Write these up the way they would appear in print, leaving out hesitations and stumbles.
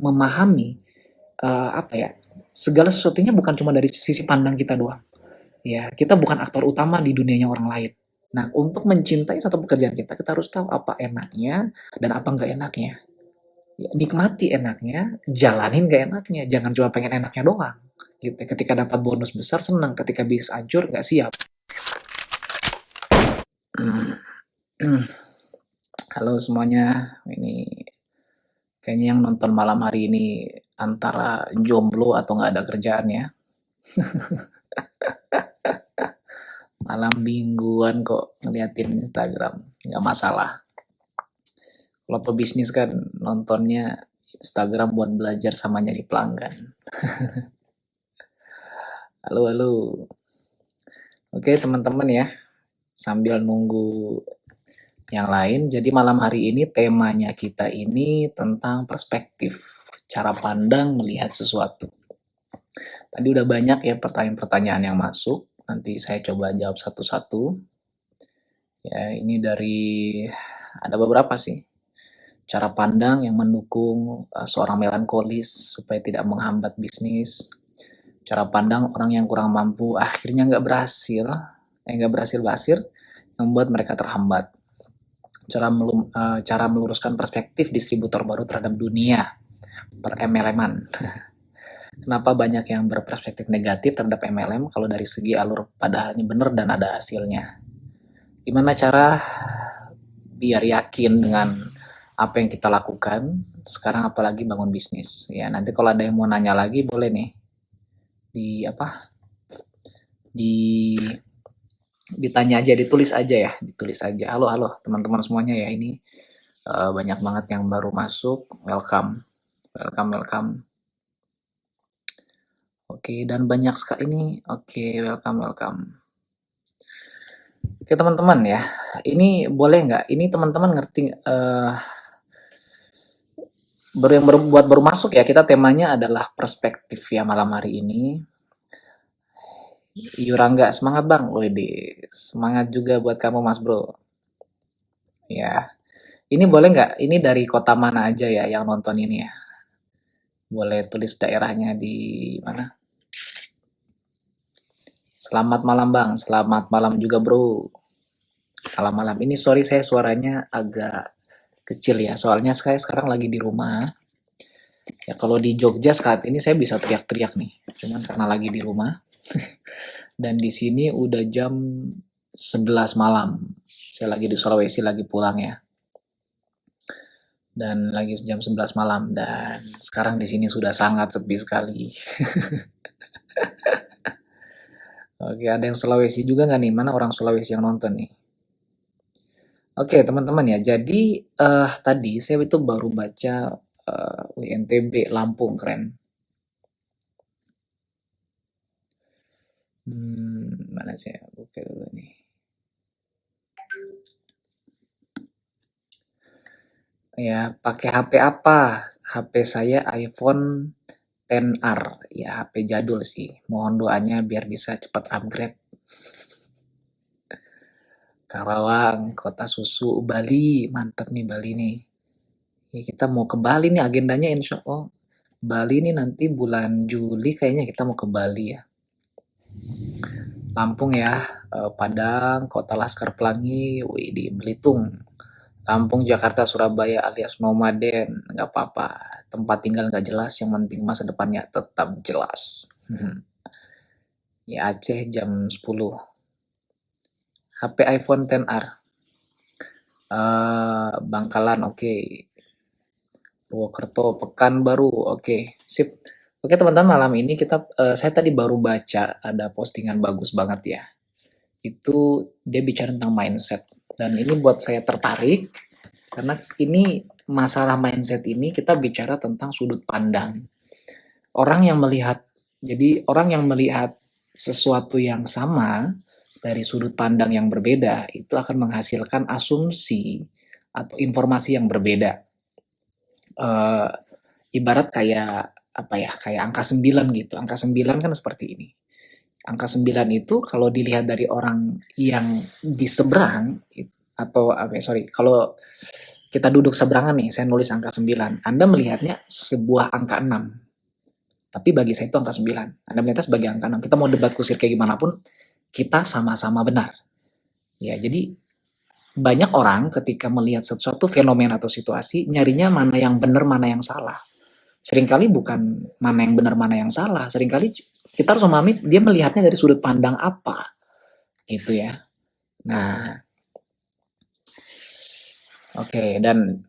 memahami apa ya, segala sesuatunya bukan cuma dari sisi pandang kita doang. Ya, kita bukan aktor utama di dunianya orang lain. Nah, untuk mencintai satu pekerjaan kita harus tahu apa enaknya dan apa nggak enaknya. Ya, nikmati enaknya, jalanin nggak enaknya. Jangan cuma pengen enaknya doang. Gitu. Ketika dapat bonus besar senang, ketika bisnis hancur nggak siap. Halo semuanya, ini kayaknya yang nonton malam hari ini antara jomblo atau nggak ada kerjaan ya. Malam mingguan kok ngeliatin Instagram, nggak masalah. Kalau pebisnis kan nontonnya Instagram buat belajar sama nyari pelanggan. Halo, halo. Oke teman-teman ya, sambil nunggu yang lain, jadi malam hari ini temanya kita ini tentang perspektif, cara pandang melihat sesuatu. Tadi udah banyak ya pertanyaan-pertanyaan yang masuk, nanti saya coba jawab satu-satu. Ya, ini ada beberapa sih. Cara pandang yang mendukung seorang melankolis supaya tidak menghambat bisnis. Cara pandang orang yang kurang mampu akhirnya nggak berhasil yang membuat mereka terhambat. Cara meluruskan perspektif distributor baru terhadap dunia per MLM-an. Kenapa banyak yang berperspektif negatif terhadap MLM kalau dari segi alur padahalnya benar dan ada hasilnya. Gimana cara biar yakin dengan apa yang kita lakukan sekarang, apalagi bangun bisnis ya. Nanti kalau ada yang mau nanya lagi boleh nih ditanya aja, ditulis aja. Halo teman-teman semuanya ya, ini banyak banget yang baru masuk. Welcome. Oke, dan banyak sekali ini. Oke, welcome. Oke teman-teman ya, ini boleh nggak? Ini teman-teman ngerti baru masuk ya, kita temanya adalah perspektif ya malam hari ini. Yurangga, semangat bang. Wede, semangat juga buat kamu mas bro. Ya, ini boleh nggak? Ini dari kota mana aja ya yang nonton ini ya? Boleh tulis daerahnya di mana? Selamat malam bang, selamat malam juga bro. Malam-malam ini sorry saya suaranya agak kecil ya, soalnya saya sekarang lagi di rumah. Ya kalau di Jogja saat ini saya bisa teriak-teriak nih, cuman karena lagi di rumah. Dan di sini udah jam 11 malam. Saya lagi di Sulawesi, lagi pulang ya. Dan lagi jam 11 malam dan sekarang di sini sudah sangat sepi sekali. Oke, ada yang Sulawesi juga nggak nih? Mana orang Sulawesi yang nonton nih? Oke, teman-teman ya. Jadi tadi saya itu baru baca WNTB Lampung, keren. Mana sih? Oke dulu nih. Ya, pakai HP apa? HP saya iPhone XR. Ya, HP jadul sih. Mohon doanya biar bisa cepat upgrade. Karawang, Kota Susu, Bali. Mantap nih Bali nih. Ya, kita mau ke Bali nih agendanya insya Allah. Bali nih nanti bulan Juli kayaknya kita mau ke Bali ya. Lampung ya, Padang, Kota Laskar Pelangi, wih di Belitung. Lampung, Jakarta, Surabaya alias nomaden, nggak apa-apa. Tempat tinggal nggak jelas, yang penting masa depannya tetap jelas. Ya Aceh jam 10. HP iPhone XR. Bangkalan oke. Purwokerto, Pekanbaru oke. Sip. Oke teman-teman, malam ini saya tadi baru baca ada postingan bagus banget ya. Itu dia bicara tentang mindset. Dan ini buat saya tertarik karena ini masalah mindset ini kita bicara tentang sudut pandang. Orang yang melihat sesuatu yang sama dari sudut pandang yang berbeda itu akan menghasilkan asumsi atau informasi yang berbeda. Ibarat kayak kayak angka 9 gitu. Angka 9 kan seperti ini. Angka 9 itu kalau dilihat dari orang yang di seberang kalau Kita duduk seberangan nih, saya nulis angka 9. Anda melihatnya sebuah angka 6. Tapi bagi saya itu angka 9. Anda melihatnya sebagai angka 6. Kita mau debat kusir kayak gimana pun, kita sama-sama benar. Ya, jadi banyak orang ketika melihat sesuatu fenomena atau situasi, nyarinya mana yang benar, mana yang salah. Seringkali bukan mana yang benar, mana yang salah. Seringkali kita harus memahami dia melihatnya dari sudut pandang apa. Gitu ya. Nah, oke, dan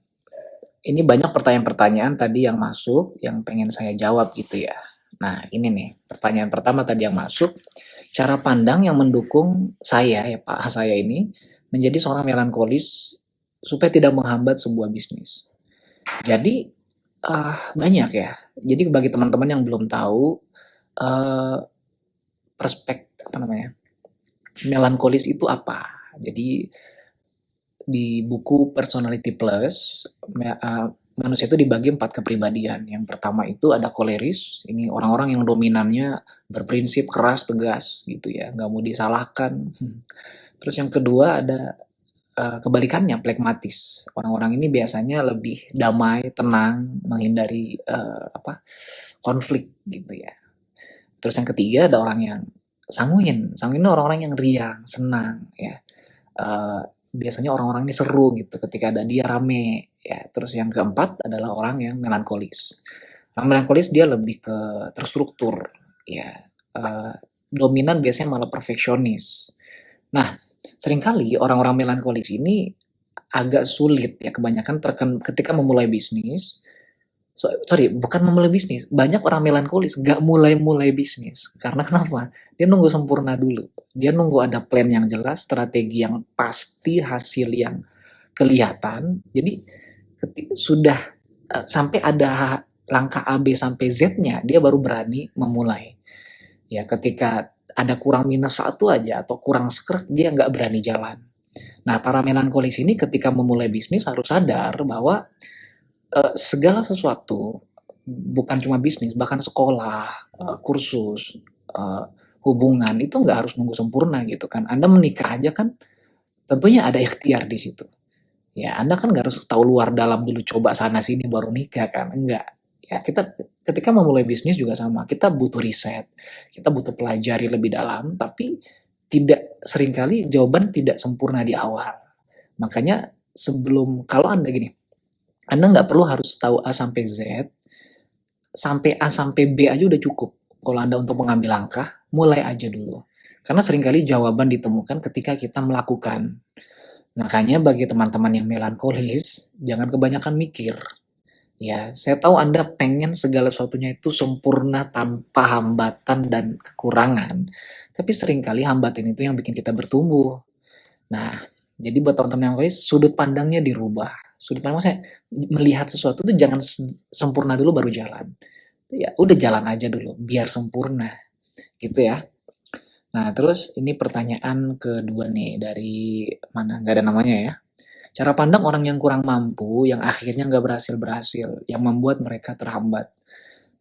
ini banyak pertanyaan-pertanyaan tadi yang masuk, yang pengen saya jawab gitu ya. Nah, ini nih, pertanyaan pertama tadi yang masuk, cara pandang yang mendukung saya, ya Pak, saya ini, menjadi seorang melankolis supaya tidak menghambat sebuah bisnis. Jadi, banyak ya. Jadi bagi teman-teman yang belum tahu, perspektif, apa namanya, melankolis itu apa. Jadi, di buku Personality Plus, manusia itu dibagi 4 kepribadian. Yang pertama itu ada koleris, ini orang-orang yang dominannya berprinsip keras, tegas gitu ya, nggak mau disalahkan. Terus yang kedua ada kebalikannya, plekmatis. Orang-orang ini biasanya lebih damai, tenang, menghindari konflik gitu ya. Terus yang ketiga ada orang yang sanguin. Sanguin itu orang-orang yang riang, senang ya. Biasanya orang-orang ini seru gitu ketika ada dia rame ya. Terus yang keempat adalah orang yang melankolis. Orang melankolis dia lebih ke terstruktur ya. Dominan biasanya malah perfeksionis. Nah, seringkali orang-orang melankolis ini agak sulit ya, kebanyakan ketika memulai bisnis. Bukan memulai bisnis. Banyak orang melankolis gak mulai-mulai bisnis. Karena kenapa? Dia nunggu sempurna dulu. Dia nunggu ada plan yang jelas, strategi yang pasti, hasil yang kelihatan. Jadi sudah sampai ada langkah A, B sampai Z-nya, dia baru berani memulai. Ya, ketika ada kurang minus satu aja atau kurang skrek, dia nggak berani jalan. Nah, para melankolis ini ketika memulai bisnis harus sadar bahwa segala sesuatu, bukan cuma bisnis, bahkan sekolah, kursus, hubungan, itu nggak harus nunggu sempurna gitu kan. Anda menikah aja kan tentunya ada ikhtiar di situ. Ya, Anda kan nggak harus tahu luar dalam dulu, coba sana sini baru nikah kan, enggak. Ya, kita ketika memulai bisnis juga sama, kita butuh riset, kita butuh pelajari lebih dalam, tapi seringkali jawaban tidak sempurna di awal. Makanya kalau Anda gini, Anda nggak perlu harus tahu A sampai Z, sampai A sampai B aja udah cukup. Kalau Anda untuk mengambil langkah, mulai aja dulu. Karena seringkali jawaban ditemukan ketika kita melakukan. Makanya bagi teman-teman yang melankolis, jangan kebanyakan mikir. Ya, saya tahu Anda pengen segala sesuatunya itu sempurna tanpa hambatan dan kekurangan. Tapi seringkali hambatan itu yang bikin kita bertumbuh. Nah, jadi buat teman-teman yang melankolis, sudut pandangnya dirubah. Sudut pandang saya melihat sesuatu itu jangan sempurna dulu baru jalan. Ya, udah jalan aja dulu, biar sempurna. Gitu ya. Nah, terus ini pertanyaan kedua nih, dari mana? Nggak ada namanya ya. Cara pandang orang yang kurang mampu, yang akhirnya nggak berhasil-berhasil, yang membuat mereka terhambat.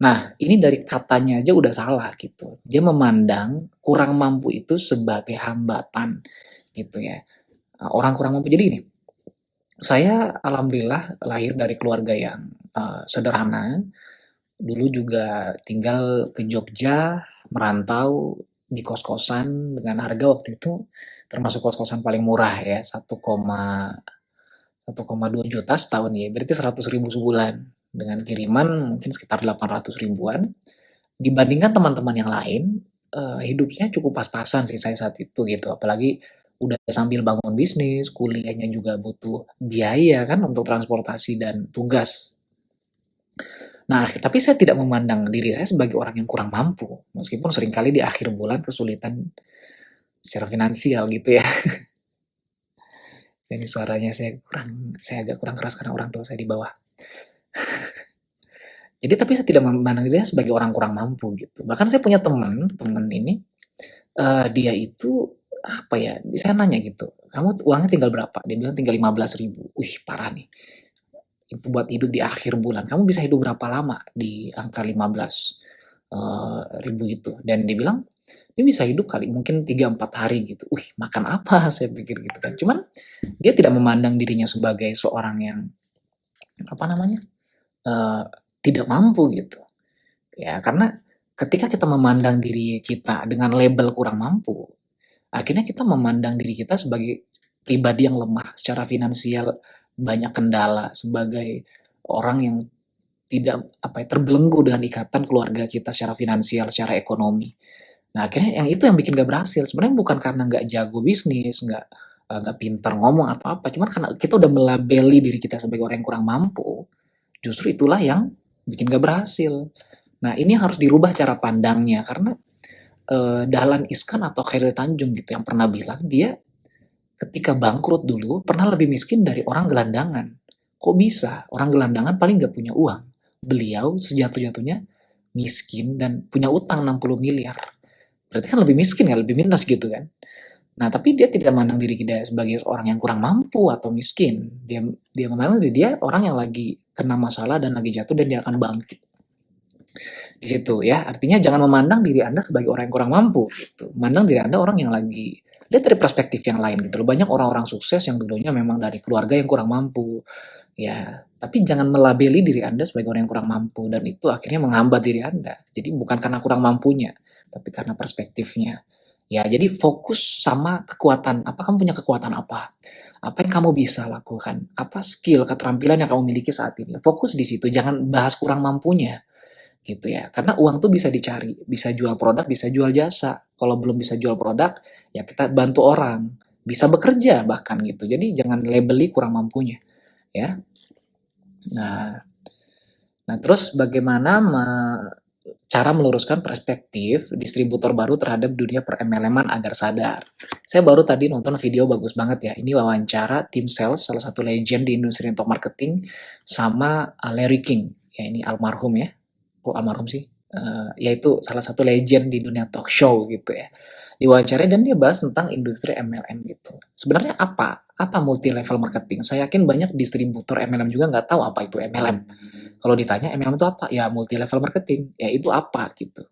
Nah, ini dari katanya aja udah salah gitu. Dia memandang kurang mampu itu sebagai hambatan gitu ya. Orang kurang mampu. Jadi ini, saya alhamdulillah lahir dari keluarga yang sederhana. Dulu juga tinggal ke Jogja, merantau di kos-kosan dengan harga waktu itu termasuk kos-kosan paling murah ya, 1,2 juta setahun ya, berarti 100.000 sebulan dengan kiriman mungkin sekitar 800 ribuan. Dibandingkan teman-teman yang lain, hidupnya cukup pas-pasan sih saya saat itu gitu, apalagi udah sambil bangun bisnis, kuliahnya juga butuh biaya kan untuk transportasi dan tugas. Nah, tapi saya tidak memandang diri saya sebagai orang yang kurang mampu, meskipun seringkali di akhir bulan kesulitan secara finansial gitu ya. Jadi suaranya saya agak kurang keras karena orang tua saya di bawah. Jadi tapi saya tidak memandang diri saya sebagai orang kurang mampu gitu. Bahkan saya punya teman ini, dia itu apa ya? Saya nanya gitu, kamu uangnya tinggal berapa? Dia bilang tinggal 15.000. Wih, parah nih. Itu buat hidup di akhir bulan. Kamu bisa hidup berapa lama di angka 15 ribu itu? Dan dia bilang Dia bisa hidup kali mungkin 3-4 hari gitu. Makan apa? Saya pikir gitu kan. Cuman dia tidak memandang dirinya sebagai seorang yang apa namanya? eh, Tidak mampu gitu. Ya, karena ketika kita memandang diri kita dengan label kurang mampu, akhirnya kita memandang diri kita sebagai pribadi yang lemah secara finansial, banyak kendala, sebagai orang yang tidak terbelenggu dengan ikatan keluarga kita secara finansial, secara ekonomi. Nah, akhirnya yang itu yang bikin gak berhasil. Sebenarnya bukan karena nggak jago bisnis, nggak pintar ngomong atau apa, cuman karena kita udah melabeli diri kita sebagai orang yang kurang mampu. Justru itulah yang bikin gak berhasil. Nah, ini harus dirubah cara pandangnya karena Dahlan Iskan atau Khairil Tanjung gitu yang pernah bilang dia ketika bangkrut dulu pernah lebih miskin dari orang gelandangan. Kok bisa? Orang gelandangan paling nggak punya uang. Beliau sejatuh-jatuhnya miskin dan punya utang 60 miliar. Berarti kan lebih miskin ya, lebih minus gitu kan. Nah, tapi dia tidak memandang diri dia sebagai orang yang kurang mampu atau miskin. Dia memandang diri dia orang yang lagi kena masalah dan lagi jatuh dan dia akan bangkit. Di situ ya, artinya jangan memandang diri Anda sebagai orang yang kurang mampu gitu. Memandang diri Anda orang yang lagi lihat dari perspektif yang lain gitu loh. Banyak orang-orang sukses yang dulunya memang dari keluarga yang kurang mampu. Ya, tapi jangan melabeli diri Anda sebagai orang yang kurang mampu dan itu akhirnya menghambat diri Anda. Jadi bukan karena kurang mampunya, tapi karena perspektifnya. Ya, jadi fokus sama kekuatan. Apa kamu punya kekuatan apa? Apa yang kamu bisa lakukan? Apa skill, keterampilan yang kamu miliki saat ini? Fokus di situ, jangan bahas kurang mampunya gitu ya. Karena uang tuh bisa dicari, bisa jual produk, bisa jual jasa. Kalau belum bisa jual produk, ya kita bantu orang, bisa bekerja bahkan gitu. Jadi jangan labeli kurang mampunya, ya. Nah, nah terus bagaimana cara meluruskan perspektif distributor baru terhadap dunia per MLM-an agar sadar. Saya baru tadi nonton video bagus banget ya. Ini wawancara tim sales, salah satu legend di industri network marketing, sama Larry King. Ya ini almarhum ya. Kok almarhum sih? Yaitu salah satu legend di dunia talk show gitu ya. Diwawancara dan dia bahas tentang industri MLM gitu. Sebenarnya apa multi level marketing? Saya yakin banyak distributor MLM juga nggak tahu apa itu MLM. Kalau ditanya MLM itu apa? Ya multi level marketing. Ya itu apa gitu.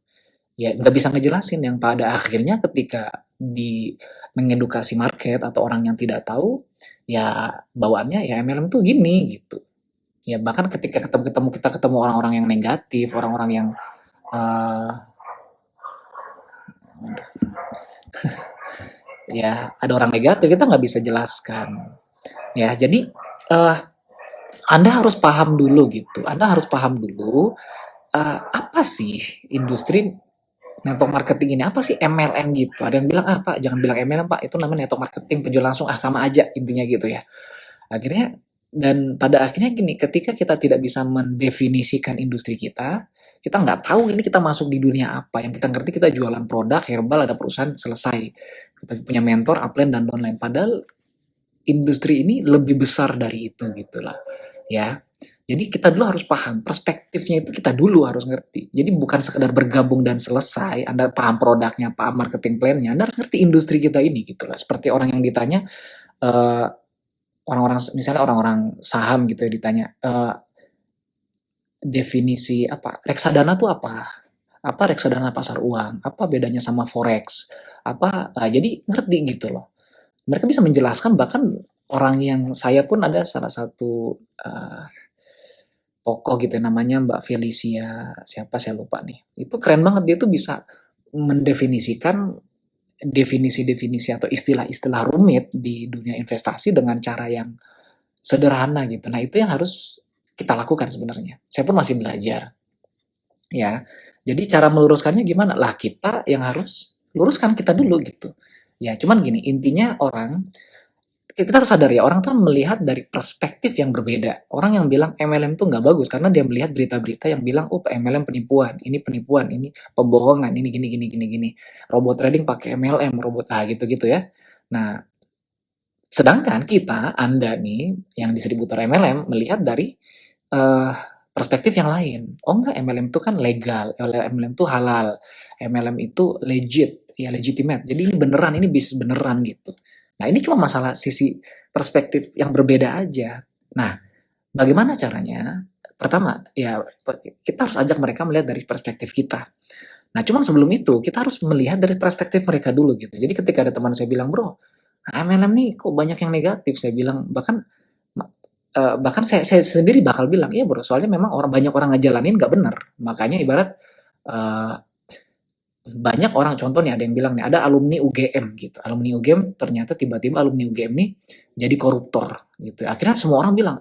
Ya nggak bisa ngejelasin yang pada akhirnya ketika di mengedukasi market atau orang yang tidak tahu, ya bawaannya ya MLM tuh gini gitu. Ya bahkan ketika kita ketemu orang-orang yang negatif, orang-orang yang eh, ya ada orang negatif kita nggak bisa jelaskan. Ya jadi eh, Anda harus paham dulu gitu. Anda harus paham dulu apa sih industri network marketing ini, apa sih MLM gitu. Ada yang bilang Pak jangan bilang MLM Pak, itu namanya network marketing penjual langsung, sama aja intinya gitu ya. Akhirnya dan pada akhirnya gini, ketika kita tidak bisa mendefinisikan industri kita nggak tahu ini kita masuk di dunia apa. Yang kita ngerti kita jualan produk herbal, ada perusahaan, selesai. Kita punya mentor, upline dan downline. Padahal industri ini lebih besar dari itu gitulah. Ya. Jadi kita dulu harus paham perspektifnya, itu kita dulu harus ngerti. Jadi bukan sekedar bergabung dan selesai. Anda paham produknya, paham marketing plan-nya, Anda harus ngerti industri kita ini gitulah. Seperti orang yang ditanya eh, misalnya orang-orang saham gitu ya ditanya definisi apa reksadana tuh apa reksadana pasar uang, apa bedanya sama forex, jadi ngerti gitu loh, mereka bisa menjelaskan. Bahkan orang yang saya pun ada salah satu tokoh gitu ya, namanya Mbak Felicia siapa saya lupa nih, itu keren banget, dia tuh bisa mendefinisikan definisi-definisi atau istilah-istilah rumit di dunia investasi dengan cara yang sederhana gitu. Nah, itu yang harus kita lakukan sebenarnya. Saya pun masih belajar. Ya. Jadi cara meluruskannya gimana? Lah kita yang harus luruskan kita dulu gitu. Ya, cuman gini, intinya kita harus sadar ya, orang tuh melihat dari perspektif yang berbeda. Orang yang bilang MLM tuh nggak bagus karena dia melihat berita-berita yang bilang, MLM penipuan, ini pembohongan, ini gini. Robot trading pakai MLM, gitu-gitu ya. Nah, sedangkan Anda nih, yang distributor MLM, melihat dari uh, perspektif yang lain. Oh enggak, MLM itu kan legal, MLM itu halal, MLM itu legit, ya legitimate. Jadi ini beneran, ini bisnis beneran gitu. Nah ini cuma masalah sisi perspektif yang berbeda aja. Nah, bagaimana caranya? Pertama, ya kita harus ajak mereka melihat dari perspektif kita. Nah, cuman sebelum itu kita harus melihat dari perspektif mereka dulu gitu. Jadi ketika ada teman saya bilang, "Bro, MLM nih kok banyak yang negatif?" Saya bilang, bahkan saya sendiri bakal bilang, "Iya Bro, soalnya memang banyak orang ngejalanin nggak benar." Makanya ibarat, eee, banyak orang contoh nih ada yang bilang nih, ada alumni UGM gitu, alumni UGM ternyata tiba-tiba alumni UGM nih jadi koruptor gitu. Akhirnya semua orang bilang,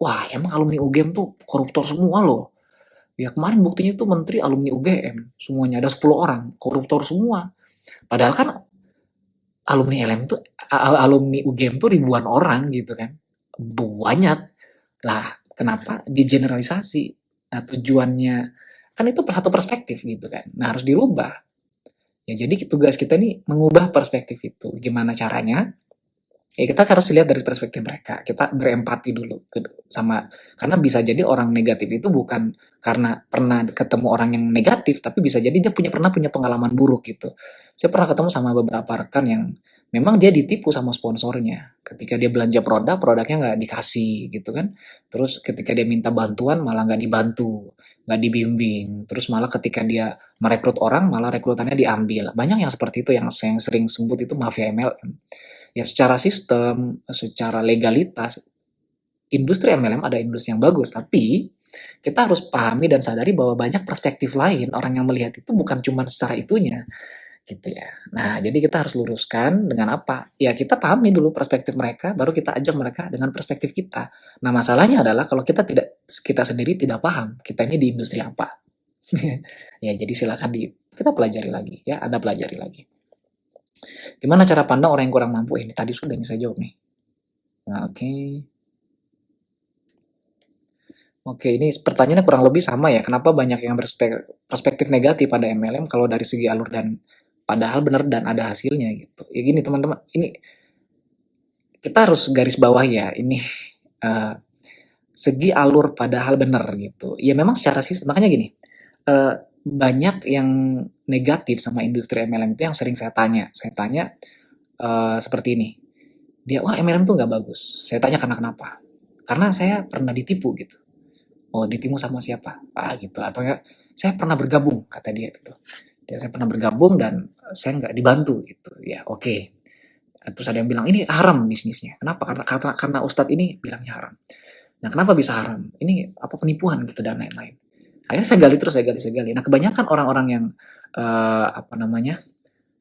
"Wah, emang alumni UGM tuh koruptor semua loh." Ya kemarin buktinya tuh menteri alumni UGM, semuanya ada 10 orang, koruptor semua. Padahal kan alumni LM tuh alumni UGM tuh ribuan orang gitu kan. Banyak. Lah, kenapa digeneralisasi? Nah, tujuannya kan itu satu perspektif gitu kan. Nah, harus dirubah. Ya jadi tugas kita nih mengubah perspektif itu. Gimana caranya? Ya kita harus lihat dari perspektif mereka. Kita berempati dulu sama, karena bisa jadi orang negatif itu bukan karena pernah ketemu orang yang negatif, tapi bisa jadi dia pernah punya pengalaman buruk gitu. Saya pernah ketemu sama beberapa rekan yang memang dia ditipu sama sponsornya. Ketika dia belanja produk, produknya nggak dikasih gitu kan. Terus ketika dia minta bantuan malah nggak dibantu, nggak dibimbing. Terus malah ketika dia merekrut orang, malah rekrutannya diambil. Banyak yang seperti itu yang saya sering sebut itu mafia MLM. Ya secara sistem, secara legalitas, industri MLM ada industri yang bagus, tapi kita harus pahami dan sadari bahwa banyak perspektif lain orang yang melihat itu bukan cuma secara itunya, gitu ya. Nah, jadi kita harus luruskan dengan apa? Ya kita pahami dulu perspektif mereka, baru kita ajak mereka dengan perspektif kita. Nah, masalahnya adalah kalau kita sendiri tidak paham, kita ini di industri apa. Ya, jadi silakan kita pelajari lagi ya, Anda pelajari lagi. Gimana cara pandang orang yang kurang mampu? Ini tadi sudah nih saya jawab nih. Nah, oke. Oke, ini pertanyaannya kurang lebih sama ya. Kenapa banyak yang perspektif negatif pada MLM kalau dari segi alur dan padahal benar dan ada hasilnya gitu. Ya gini teman-teman, ini kita harus garis bawah ya. Ini uh, segi alur padahal benar gitu. Ya memang secara sistem, makanya gini. uh, banyak yang negatif sama industri MLM itu yang sering saya tanya. Saya tanya seperti ini. Dia, wah MLM tuh nggak bagus. Saya tanya karena kenapa? Karena saya pernah ditipu gitu. Oh, ditimu sama siapa? Ah, gitu. Atau ya, saya pernah bergabung, kata dia itu. Dia, saya pernah bergabung dan saya nggak dibantu gitu. Ya, oke. Okay. Terus ada yang bilang, ini haram bisnisnya. Kenapa? Karena Ustadz ini bilangnya haram. Nah, kenapa bisa haram? Ini apa penipuan gitu dan lain-lain. Akhirnya saya gali terus, saya gali. Nah, kebanyakan orang-orang yang apa namanya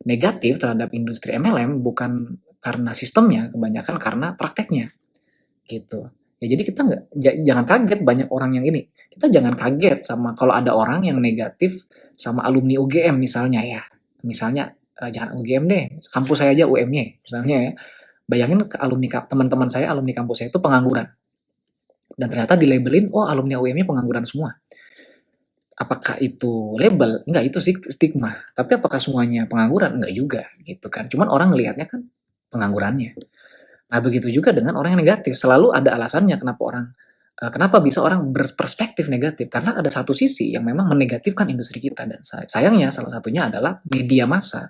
negatif terhadap industri MLM bukan karena sistemnya, kebanyakan karena prakteknya gitu. Ya jadi kita jangan kaget banyak orang yang ini. Kita jangan kaget sama kalau ada orang yang negatif sama alumni UGM misalnya ya. Misalnya jangan UGM deh, kampus saya aja UM-nya misalnya ya. Bayangin ke teman-teman saya alumni kampus saya itu pengangguran. Dan ternyata dilabelin, oh alumni UM-nya pengangguran semua. Apakah itu label? Enggak, itu stigma. Tapi apakah semuanya pengangguran? Enggak juga gitu kan. Cuman orang ngelihatnya kan penganggurannya. Nah, begitu juga dengan orang yang negatif. Selalu ada alasannya kenapa bisa orang berperspektif negatif. Karena ada satu sisi yang memang menegatifkan industri kita. Dan sayangnya salah satunya adalah media massa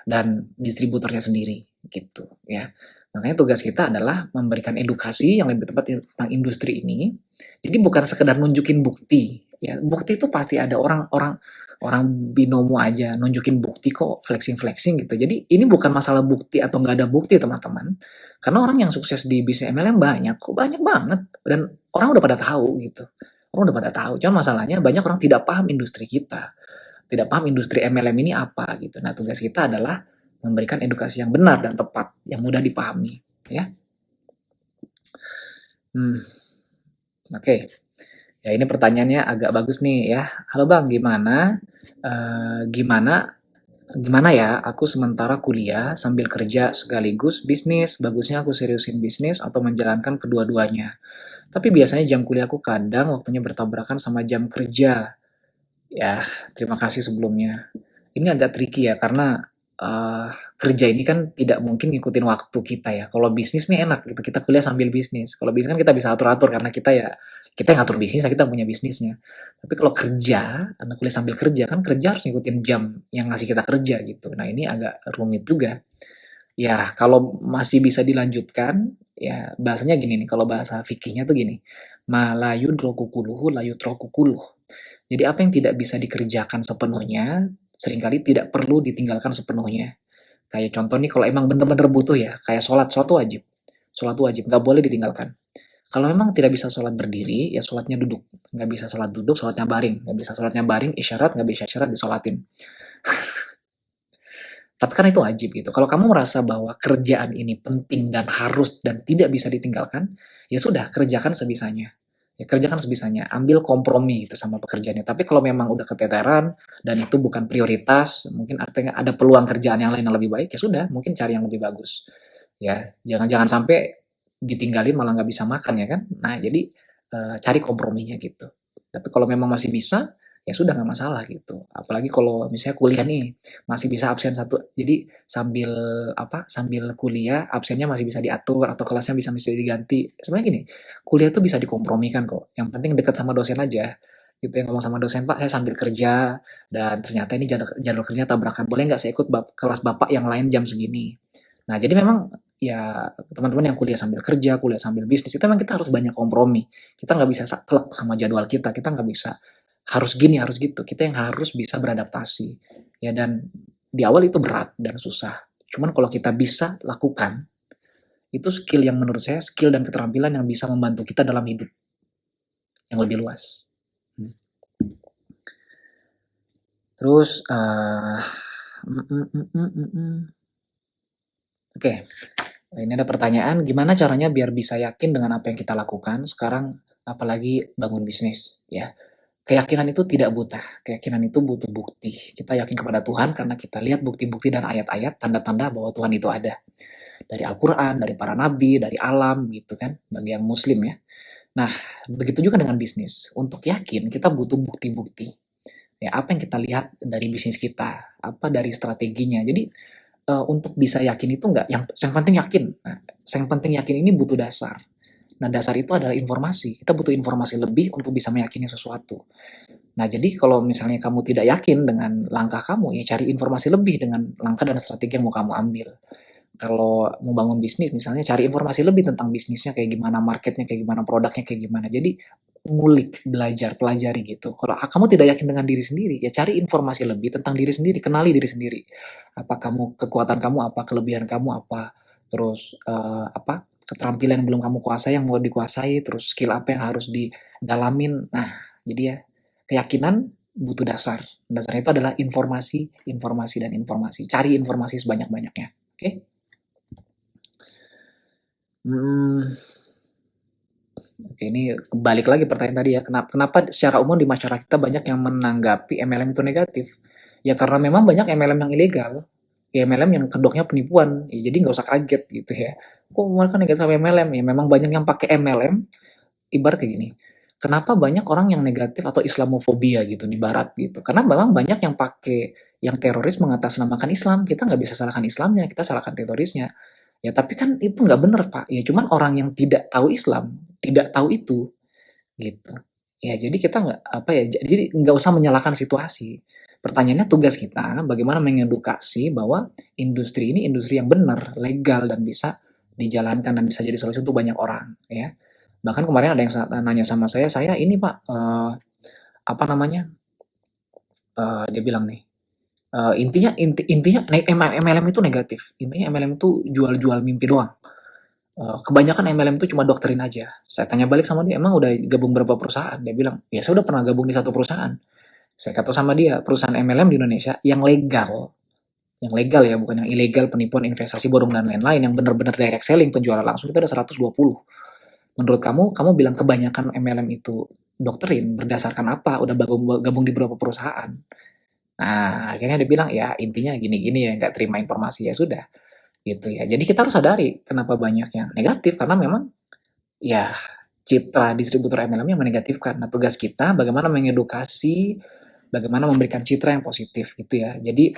dan distributornya sendiri. Gitu ya. Makanya tugas kita adalah memberikan edukasi yang lebih tepat tentang industri ini. Jadi bukan sekedar nunjukin bukti. Ya, bukti itu pasti ada orang binomo aja nunjukin bukti kok flexing gitu. Jadi ini bukan masalah bukti atau nggak ada bukti teman-teman. Karena orang yang sukses di bisnis MLM banyak kok, banyak banget. Dan orang udah pada tahu gitu. Orang udah pada tahu. Cuma masalahnya banyak orang tidak paham industri kita. Tidak paham industri MLM ini apa gitu. Nah tugas kita adalah memberikan edukasi yang benar dan tepat, yang mudah dipahami. Ya. Oke. Ya ini pertanyaannya agak bagus nih ya. Halo Bang, gimana? Gimana ya? Aku sementara kuliah sambil kerja sekaligus bisnis. Bagusnya aku seriusin bisnis atau menjalankan kedua-duanya. Tapi biasanya jam kuliah aku kadang waktunya bertabrakan sama jam kerja. Ya, terima kasih sebelumnya. Ini agak tricky ya karena kerja ini kan tidak mungkin ngikutin waktu kita ya. Kalau bisnis nih enak gitu, kita kuliah sambil bisnis. Kalau bisnis kan kita bisa atur-atur karena kita yang ngatur bisnis, kita punya bisnisnya. Tapi kalau kerja, anak kuliah sambil kerja kan kerja harus ngikutin jam yang ngasih kita kerja gitu. Nah ini agak rumit juga. Ya kalau masih bisa dilanjutkan, ya bahasanya gini nih. Kalau bahasa fikihnya tuh gini, ma la yudroku kuluhu la yudroku kuluh. Jadi apa yang tidak bisa dikerjakan sepenuhnya, seringkali tidak perlu ditinggalkan sepenuhnya. Kayak contoh nih, kalau emang bener-bener butuh ya, kayak sholat tuh wajib. Sholat tuh wajib, nggak boleh ditinggalkan. Kalau memang tidak bisa sholat berdiri, ya sholatnya duduk. Nggak bisa sholat duduk, sholatnya baring. Nggak bisa sholatnya baring, isyarat, nggak bisa isyarat, disolatin. Tapi kan itu wajib gitu. Kalau kamu merasa bahwa kerjaan ini penting dan harus dan tidak bisa ditinggalkan, ya sudah, kerjakan sebisanya. Ya kerjakan sebisanya, ambil kompromi gitu sama pekerjaannya. Tapi kalau memang udah keteteran dan itu bukan prioritas, mungkin artinya ada peluang kerjaan yang lain yang lebih baik, ya sudah, mungkin cari yang lebih bagus. Ya, jangan sampai ditinggalin malah nggak bisa makan ya kan. Nah, jadi cari komprominya gitu. Tapi kalau memang masih bisa, ya sudah nggak masalah gitu. Apalagi kalau misalnya kuliah nih, masih bisa absen satu. Jadi sambil sambil kuliah absennya masih bisa diatur atau kelasnya bisa diganti. Sebenarnya gini, kuliah tuh bisa dikompromikan kok. Yang penting dekat sama dosen aja. Gitu yang ngomong sama dosen, Pak, saya sambil kerja dan ternyata ini jadwal kerja tabrakan. Boleh nggak saya ikut kelas Bapak yang lain jam segini? Nah, jadi memang ya teman-teman yang kuliah sambil kerja, kuliah sambil bisnis, itu memang kita harus banyak kompromi. Kita nggak bisa saklek sama jadwal kita nggak bisa harus gini, harus gitu. Kita yang harus bisa beradaptasi. Ya, dan di awal itu berat dan susah. Cuman kalau kita bisa lakukan, itu skill yang menurut saya, skill dan keterampilan yang bisa membantu kita dalam hidup yang lebih luas. Terus, oke, ini ada pertanyaan, gimana caranya biar bisa yakin dengan apa yang kita lakukan sekarang, apalagi bangun bisnis, ya. Keyakinan itu tidak buta, keyakinan itu butuh bukti. Kita yakin kepada Tuhan karena kita lihat bukti-bukti dan ayat-ayat, tanda-tanda bahwa Tuhan itu ada. Dari Al-Quran, dari para nabi, dari alam gitu kan, bagi yang muslim ya. Nah, begitu juga dengan bisnis. Untuk yakin, kita butuh bukti-bukti. Ya, apa yang kita lihat dari bisnis kita, apa dari strateginya. Jadi, untuk bisa yakin itu enggak, yang penting yakin. Nah, yang penting yakin ini butuh dasar. Nah, dasar itu adalah informasi. Kita butuh informasi lebih untuk bisa meyakini sesuatu. Nah, jadi kalau misalnya kamu tidak yakin dengan langkah kamu, ya cari informasi lebih dengan langkah dan strategi yang mau kamu ambil. Kalau mau bangun bisnis, misalnya cari informasi lebih tentang bisnisnya kayak gimana, marketnya kayak gimana, produknya kayak gimana. Jadi ngulik, belajar, pelajari gitu. Kalau kamu tidak yakin dengan diri sendiri, ya cari informasi lebih tentang diri sendiri, kenali diri sendiri. Apa kamu, kekuatan kamu apa, kelebihan kamu apa, terus keterampilan yang belum kamu kuasai yang mau dikuasai, terus skill apa yang harus didalamin. Nah, jadi ya keyakinan butuh dasar. Dasarnya itu adalah informasi, informasi, dan informasi. Cari informasi sebanyak-banyaknya. Oke? Oke, ini balik lagi pertanyaan tadi ya. Kenapa secara umum di masyarakat kita banyak yang menanggapi MLM itu negatif? Ya karena memang banyak MLM yang ilegal. Ya MLM yang kedoknya penipuan. Ya, jadi nggak usah kaget gitu ya. Kok mereka negatif sama MLM? Ya memang banyak yang pakai MLM. Ibarat kayak gini. Kenapa banyak orang yang negatif atau Islamofobia gitu di barat gitu? Karena memang banyak yang pakai yang teroris mengatasnamakan Islam. Kita nggak bisa salahkan Islamnya, kita salahkan terorisnya. Ya tapi kan itu nggak bener Pak. Ya cuman orang yang tidak tahu Islam, tidak tahu itu, gitu. Ya jadi kita nggak jadi nggak usah menyalahkan situasi. Pertanyaannya tugas kita bagaimana mengedukasi bahwa industri ini industri yang benar, legal dan bisa dijalankan dan bisa jadi solusi untuk banyak orang, ya. Bahkan kemarin ada yang nanya sama saya ini Pak, dia bilang nih, intinya MLM itu negatif. Intinya MLM itu jual-jual mimpi doang. Kebanyakan MLM itu cuma doktrin aja. Saya tanya balik sama dia, emang udah gabung berapa perusahaan? Dia bilang, ya saya udah pernah gabung di satu perusahaan. Saya kata sama dia, perusahaan MLM di Indonesia yang legal ya, bukan yang ilegal, penipuan, investasi bodong dan lain-lain, yang benar-benar direct selling, penjualan langsung itu ada 120. Menurut kamu bilang kebanyakan MLM itu doktrin berdasarkan apa? Udah gabung di beberapa perusahaan. Nah, akhirnya dia bilang, ya intinya gini-gini ya, nggak terima informasi, ya sudah. Gitu ya. Jadi kita harus sadari kenapa banyak yang negatif, karena memang ya citra distributor MLM yang menegatifkan. Nah, tugas kita bagaimana mengedukasi, bagaimana memberikan citra yang positif gitu ya. Jadi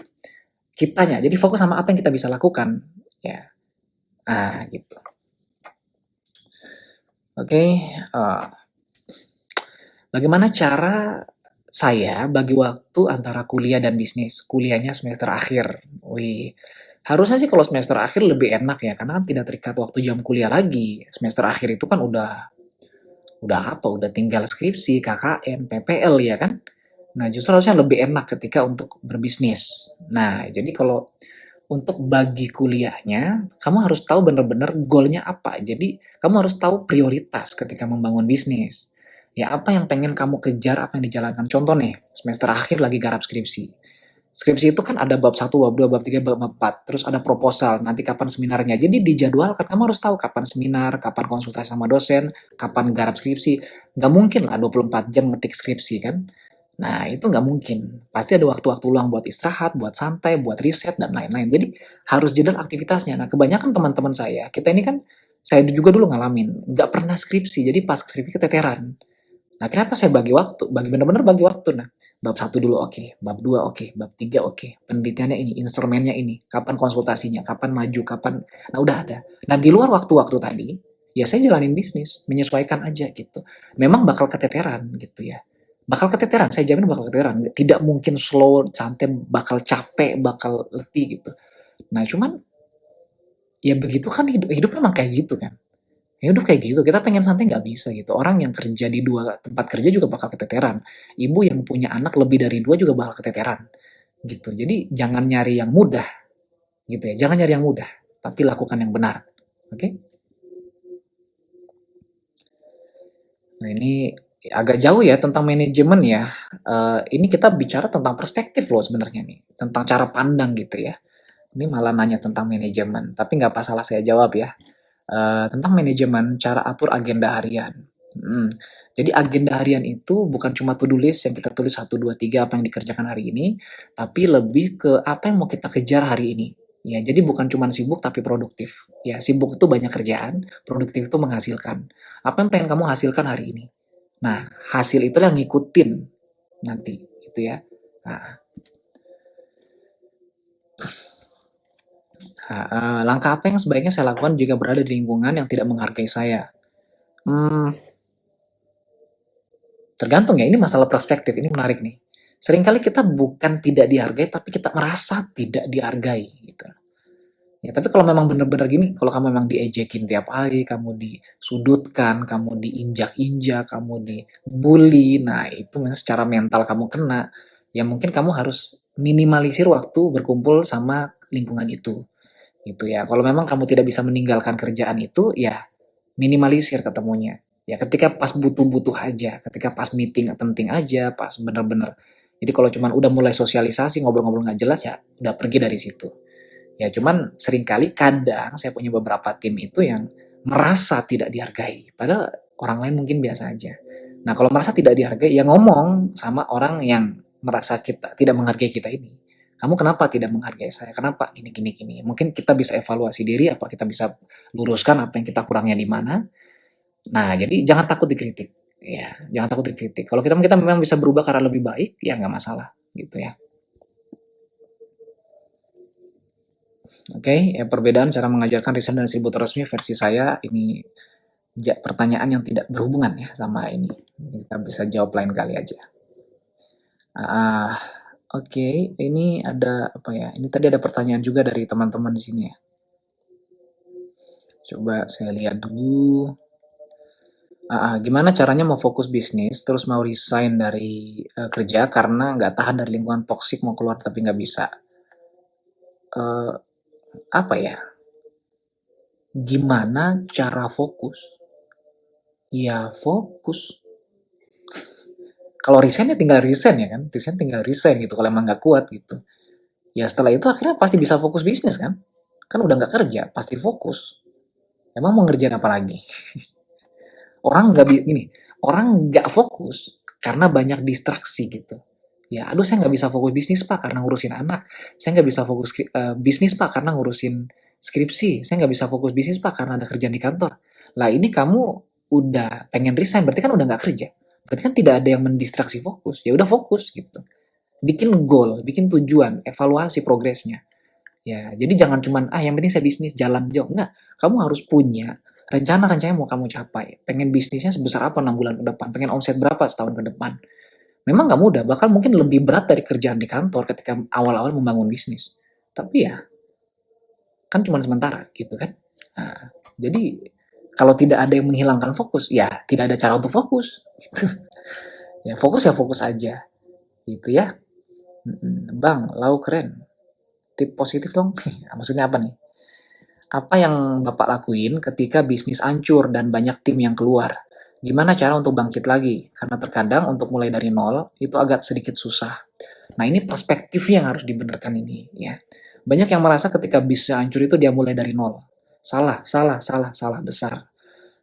kitanya, jadi fokus sama apa yang kita bisa lakukan ya. Nah, gitu. Oke, bagaimana cara saya bagi waktu antara kuliah dan bisnis? Kuliahnya semester akhir. Wih, harusnya sih kalau semester akhir lebih enak ya, karena kan tidak terikat waktu jam kuliah lagi. Semester akhir itu kan udah tinggal skripsi, KKN, PPL ya kan. Nah, justru harusnya lebih enak ketika untuk berbisnis. Nah, jadi kalau untuk bagi kuliahnya, kamu harus tahu benar-benar goalnya apa. Jadi, kamu harus tahu prioritas ketika membangun bisnis. Ya, apa yang pengen kamu kejar, apa yang dijalankan. Contoh nih, semester akhir lagi garap skripsi. Skripsi itu kan ada bab satu, bab 2, bab 3, bab 4. Terus ada proposal, nanti kapan seminarnya. Jadi dijadwalkan, kamu harus tahu kapan seminar, kapan konsultasi sama dosen, kapan garap skripsi. Nggak mungkin lah 24 jam ngetik skripsi kan. Nah, itu nggak mungkin. Pasti ada waktu-waktu luang buat istirahat, buat santai, buat riset, dan lain-lain. Jadi, harus jeda aktivitasnya. Nah, kebanyakan teman-teman saya, kita ini kan, saya juga dulu ngalamin, nggak pernah skripsi, jadi pas skripsi keteteran. Nah, kenapa saya bagi waktu? Benar-benar bagi waktu. Nah, bab satu dulu oke, bab 2 oke, bab 3 oke, penelitiannya ini, instrumennya ini, kapan konsultasinya, kapan maju, kapan, nah udah ada. Nah, di luar waktu-waktu tadi, ya saya jalanin bisnis, menyesuaikan aja gitu. Memang bakal keteteran gitu ya. Bakal keteteran, saya jamin bakal keteteran. Tidak mungkin slow, santai, bakal capek, bakal letih gitu. Nah, cuman ya begitu kan hidup, hidup memang kayak gitu kan. Ya udah kayak gitu, kita pengen santai nggak bisa gitu. Orang yang kerja di 2 tempat kerja juga bakal keteteran. Ibu yang punya anak lebih dari 2 juga bakal keteteran, gitu. Jadi jangan nyari yang mudah, gitu ya. Jangan nyari yang mudah, tapi lakukan yang benar. Oke? Nah ini agak jauh ya tentang manajemen ya. Ini kita bicara tentang perspektif loh sebenarnya nih, tentang cara pandang gitu ya. Ini malah nanya tentang manajemen, tapi nggak apa salah saya jawab ya. Tentang manajemen, cara atur agenda harian. Mhm. Jadi agenda harian itu bukan cuma to do list yang kita tulis 1, 2, 3 apa yang dikerjakan hari ini, tapi lebih ke apa yang mau kita kejar hari ini. Ya, jadi bukan cuma sibuk tapi produktif. Ya, sibuk itu banyak kerjaan, produktif itu menghasilkan. Apa yang pengen kamu hasilkan hari ini? Nah, hasil itu yang ngikutin nanti, gitu ya. Nah, langkah apa yang sebaiknya saya lakukan jika berada di lingkungan yang tidak menghargai saya? Hmm, Tergantung ya, ini masalah perspektif, ini menarik nih. Seringkali kita bukan tidak dihargai, tapi kita merasa tidak dihargai gitu. Ya, tapi kalau memang benar-benar gini, kalau kamu memang diejekin tiap hari, kamu disudutkan, kamu diinjak-injak, kamu dibully, nah itu memang secara mental kamu kena, ya mungkin kamu harus minimalisir waktu berkumpul sama lingkungan itu. Gitu ya. Kalau memang kamu tidak bisa meninggalkan kerjaan itu, ya minimalisir ketemunya. Ya ketika pas butuh-butuh aja, ketika pas meeting penting aja, pas bener-bener. Jadi kalau cuman udah mulai sosialisasi, ngobrol-ngobrol nggak jelas ya udah pergi dari situ. Ya cuman seringkali kadang saya punya beberapa tim itu yang merasa tidak dihargai. Padahal orang lain mungkin biasa aja. Nah kalau merasa tidak dihargai, ya ngomong sama orang yang merasa kita tidak menghargai kita ini. Kamu kenapa tidak menghargai saya? Kenapa gini gini gini? Mungkin kita bisa evaluasi diri, apa kita bisa luruskan apa yang kita kurangnya di mana. Nah, jadi jangan takut dikritik. Ya, jangan takut dikritik. Kalau kita memang bisa berubah karena lebih baik, ya nggak masalah, gitu ya. Oke, ya perbedaan cara mengajarkan riset dan distributor resmi versi saya ini pertanyaan yang tidak berhubungan ya sama ini. Kita bisa jawab lain kali aja. Ah, oke, ini ada apa ya? Ini tadi ada pertanyaan juga dari teman-teman di sini ya. Coba saya lihat dulu. Gimana caranya mau fokus bisnis, terus mau resign dari kerja karena nggak tahan dari lingkungan toksik, mau keluar tapi nggak bisa. Eh, Apa ya? Gimana cara fokus? Ya fokus. Kalau resign ya tinggal resign ya kan, resign tinggal resign gitu. Kalau emang nggak kuat gitu. Ya setelah itu akhirnya pasti bisa fokus bisnis kan? Kan udah nggak kerja, pasti fokus. Emang mau ngerjain apa lagi? Orang nggak ini, orang nggak fokus karena banyak distraksi gitu. Ya, aduh saya nggak bisa fokus bisnis pak karena ngurusin anak. Saya nggak bisa fokus bisnis pak karena ngurusin skripsi. Saya nggak bisa fokus bisnis pak karena ada kerjaan di kantor. Lah ini kamu udah pengen resign, berarti kan udah nggak kerja. Berarti kan tidak ada yang mendistraksi fokus. Ya udah fokus gitu. Bikin goal, bikin tujuan, evaluasi progresnya. Ya, jadi jangan cuman, yang penting saya bisnis, jalan jauh. Enggak, kamu harus punya rencana-rencana yang mau kamu capai. Pengen bisnisnya sebesar apa 6 bulan ke depan, pengen omset berapa setahun ke depan. Memang nggak mudah, bahkan mungkin lebih berat dari kerjaan di kantor ketika awal-awal membangun bisnis. Tapi ya, kan cuma sementara gitu kan. Nah, jadi kalau tidak ada yang menghilangkan fokus, ya tidak ada cara untuk fokus. Gitu. Ya fokus aja. Gitu ya. Bang, lau keren. Tip positif dong. Maksudnya apa nih? Apa yang Bapak lakuin ketika bisnis hancur dan banyak tim yang keluar? Gimana cara untuk bangkit lagi? Karena terkadang untuk mulai dari nol itu agak sedikit susah. Nah, ini perspektif yang harus dibenarkan ini ya. Banyak yang merasa ketika bisnis hancur itu dia mulai dari nol. Salah, salah, salah, salah besar.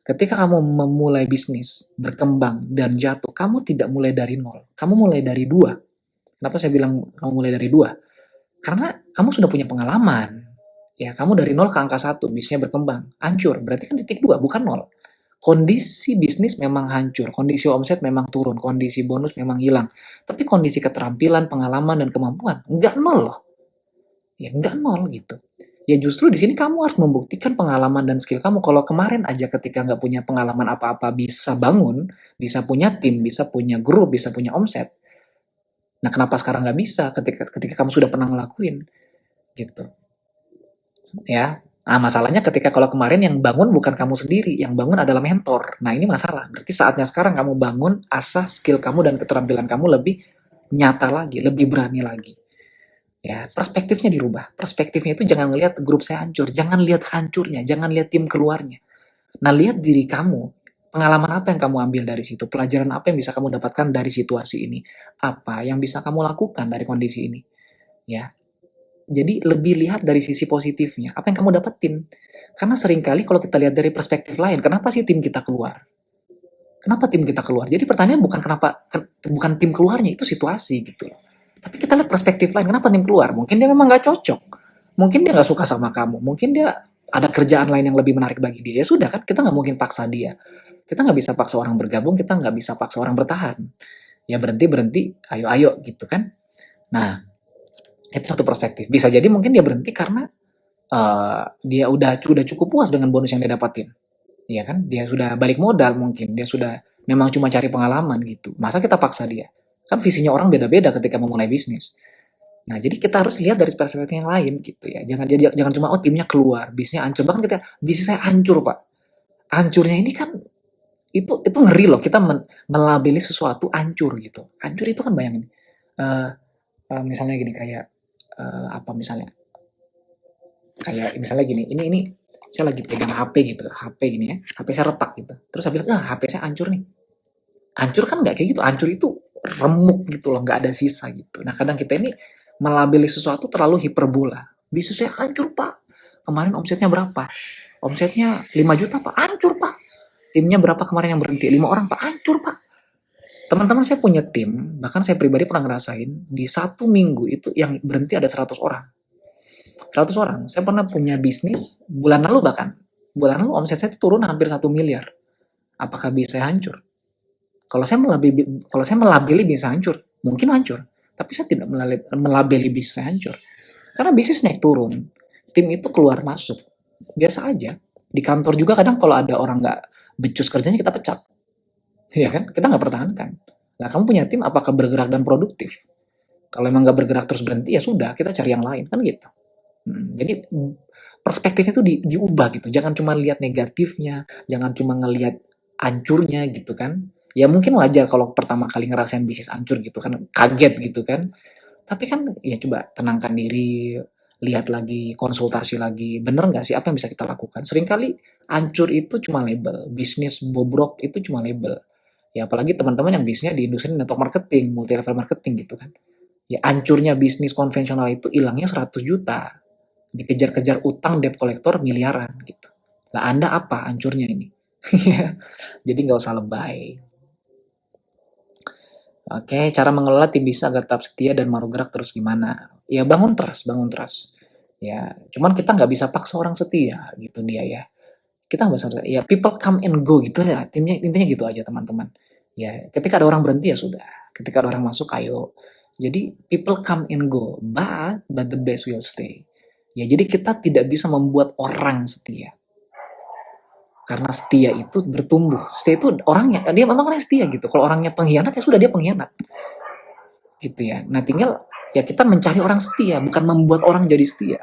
Ketika kamu memulai bisnis, berkembang dan jatuh, kamu tidak mulai dari nol. Kamu mulai dari dua. Kenapa saya bilang kamu mulai dari dua? Karena kamu sudah punya pengalaman. Ya, kamu dari nol ke angka satu, bisnisnya berkembang, hancur. Berarti kan titik dua, bukan nol. Kondisi bisnis memang hancur, kondisi omset memang turun, kondisi bonus memang hilang. Tapi kondisi keterampilan, pengalaman, dan kemampuan enggak nol loh. Ya enggak nol gitu. Ya justru di sini kamu harus membuktikan pengalaman dan skill kamu. Kalau kemarin aja ketika nggak punya pengalaman apa-apa bisa bangun, bisa punya tim, bisa punya grup, bisa punya omset. Nah kenapa sekarang nggak bisa ketika kamu sudah pernah ngelakuin gitu ya. Nah masalahnya ketika kalau kemarin yang bangun bukan kamu sendiri, yang bangun adalah mentor. Nah ini masalah. Berarti saatnya sekarang kamu bangun, asah skill kamu dan keterampilan kamu lebih nyata lagi, lebih berani lagi. Ya, perspektifnya dirubah. Perspektifnya itu jangan lihat grup saya hancur, jangan lihat hancurnya, jangan lihat tim keluarnya. Nah, lihat diri kamu. Pengalaman apa yang kamu ambil dari situ? Pelajaran apa yang bisa kamu dapatkan dari situasi ini? Apa yang bisa kamu lakukan dari kondisi ini? Ya. Jadi lebih lihat dari sisi positifnya. Apa yang kamu dapetin? Karena seringkali kalau kita lihat dari perspektif lain, kenapa sih tim kita keluar? Kenapa tim kita keluar? Jadi pertanyaan bukan bukan tim keluarnya, itu situasi gitu. Tapi kita lihat perspektif lain, kenapa tim keluar? Mungkin dia memang nggak cocok. Mungkin dia nggak suka sama kamu. Mungkin dia ada kerjaan lain yang lebih menarik bagi dia. Ya sudah kan, kita nggak mungkin paksa dia. Kita nggak bisa paksa orang bergabung, kita nggak bisa paksa orang bertahan. Ya berhenti, ayo gitu kan. Nah, itu satu perspektif. Bisa jadi mungkin dia berhenti karena dia udah cukup puas dengan bonus yang dia dapatin. Iya kan? Dia sudah balik modal mungkin, dia sudah memang cuma cari pengalaman gitu. Masa kita paksa dia? Kan visinya orang beda-beda ketika memulai bisnis. Nah, jadi kita harus lihat dari perspektif yang lain gitu ya. Jangan cuma oh timnya keluar, bisnisnya hancur. Bahkan kita bisnis saya hancur, Pak. Hancurnya ini kan itu ngeri loh, kita melabeli sesuatu hancur gitu. Hancur itu kan bayangin. Eh misalnya gini kayak apa misalnya? Kayak misalnya gini, ini saya lagi pegang HP gitu, HP gini ya, HP saya retak gitu. Terus saya bilang, HP saya hancur nih. Hancur kan nggak kayak gitu, hancur itu remuk gitu loh, nggak ada sisa gitu. Nah kadang kita ini melabeli sesuatu terlalu hiperbola. Bisnis saya hancur pak, kemarin omsetnya berapa? Omsetnya 5 juta pak, hancur pak. Timnya berapa kemarin yang berhenti? 5 orang pak, hancur pak. Teman-teman saya punya tim, bahkan saya pribadi pernah ngerasain, di 1 minggu itu yang berhenti ada 100 orang. 100 orang. Saya pernah punya bisnis, bulan lalu bahkan. Bulan lalu omset saya itu turun hampir 1 miliar. Apakah bisa hancur? Kalau saya melabeli bisa hancur, mungkin hancur. Tapi saya tidak melabeli bisa hancur. Karena bisnis naik turun. Tim itu keluar masuk. Biasa aja. Di kantor juga kadang kalau ada orang nggak becus kerjanya kita pecat. Iya kan? Kita nggak pertahankan. Nah, kamu punya tim apakah bergerak dan produktif? Kalau emang nggak bergerak terus berhenti ya sudah, kita cari yang lain kan gitu. Jadi perspektifnya tuh diubah gitu. Jangan cuma lihat negatifnya, jangan cuma ngelihat hancurnya gitu kan. Ya mungkin wajar kalau pertama kali ngerasain bisnis hancur gitu kan, kaget gitu kan. Tapi kan ya coba tenangkan diri, lihat lagi, konsultasi lagi, bener nggak sih apa yang bisa kita lakukan? Seringkali hancur itu cuma label, bisnis bobrok itu cuma label. Ya apalagi teman-teman yang bisnisnya di industri network marketing, multi level marketing gitu kan. Ya hancurnya bisnis konvensional itu hilangnya 100 juta. Dikejar-kejar utang debt collector miliaran gitu. Lah Anda apa hancurnya ini? Jadi nggak usah lebay. Oke, cara mengelola tim bisa agar tetap setia dan mau gerak terus gimana? Ya bangun trust, bangun trust. Ya, cuman kita nggak bisa paksa orang setia gitu dia ya. Kita nggak bisa, ya people come and go gitu ya. Timnya intinya gitu aja teman-teman. Ya, ketika ada orang berhenti ya sudah. Ketika ada orang masuk ayo. Jadi people come and go, but the best will stay. Ya, jadi kita tidak bisa membuat orang setia. Karena setia itu bertumbuh. Setia itu orangnya, dia memang orang setia gitu. Kalau orangnya pengkhianat ya sudah dia pengkhianat. Gitu ya. Nah, tinggal ya kita mencari orang setia, bukan membuat orang jadi setia.